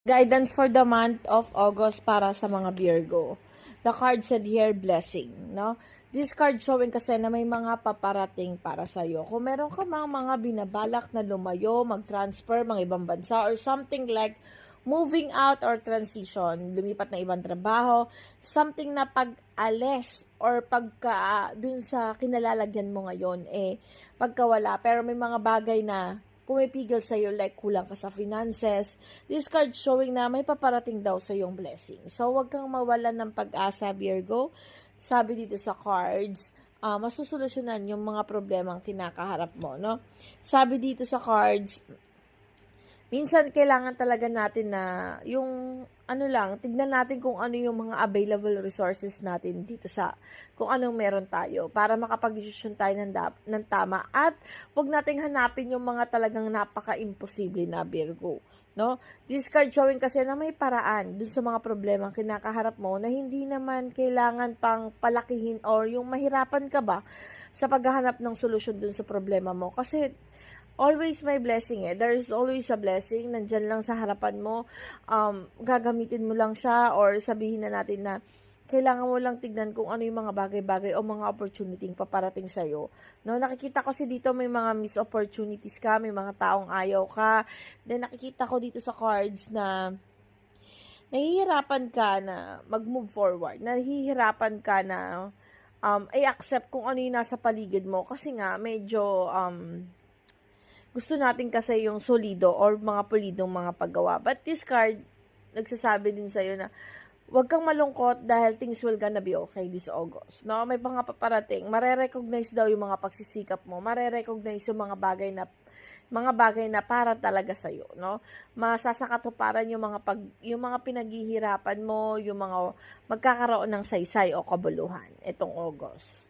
Guidance for the month of August para sa mga Virgo. The card said here, blessing, no? This card showing kasi na may mga paparating para sa'yo. Kung meron ka mga binabalak na lumayo, mag-transfer, mga ibang bansa, or something like moving out or transition, lumipat na ibang trabaho, something na pag-alis or pagka dun sa kinalalagyan mo ngayon, pagkawala. Pero may mga bagay na pumipigil sa'yo, like kulang ka sa finances. This card showing na may paparating daw sa yung blessing. So, wag kang mawalan ng pag-asa, Virgo. Sabi dito sa cards, masusolusyonan yung mga problemang kinakaharap mo, no? Sabi dito sa cards, minsan kailangan talaga natin na yung tignan natin kung ano yung mga available resources natin dito sa kung anong meron tayo para makapag-desisyon tayo ng tama at wag nating hanapin yung mga talagang napaka-imposible na Virgo, no? This card showing kasi na may paraan dun sa mga problema kinakaharap mo na hindi naman kailangan pang palakihin or yung mahirapan ka ba sa paghahanap ng solusyon dun sa problema mo kasi always may blessing there is always a blessing, nandyan lang sa harapan mo, gagamitin mo lang siya or sabihin na natin na kailangan mo lang tignan kung ano yung mga bagay-bagay o mga opportunity paparating sa'yo. No, nakikita ko dito may mga miss opportunities ka, may mga taong ayaw ka, then nakikita ko dito sa cards na nahihirapan ka na mag-move forward, nahihirapan ka na i-accept kung ano yung nasa paligid mo kasi nga medyo gusto natin kasi yung solido or mga pulidong mga paggawa. But this card, nagsasabi din sa'yo na huwag kang malungkot dahil things will gonna be okay this August. No? May mga paparating. Mare-recognize daw yung mga pagsisikap mo. Mare-recognize yung mga bagay na para talaga sa'yo. No? Masasakatuparan yung mga pinaghihirapan mo, yung mga magkakaroon ng saysay o kabuluhan itong August.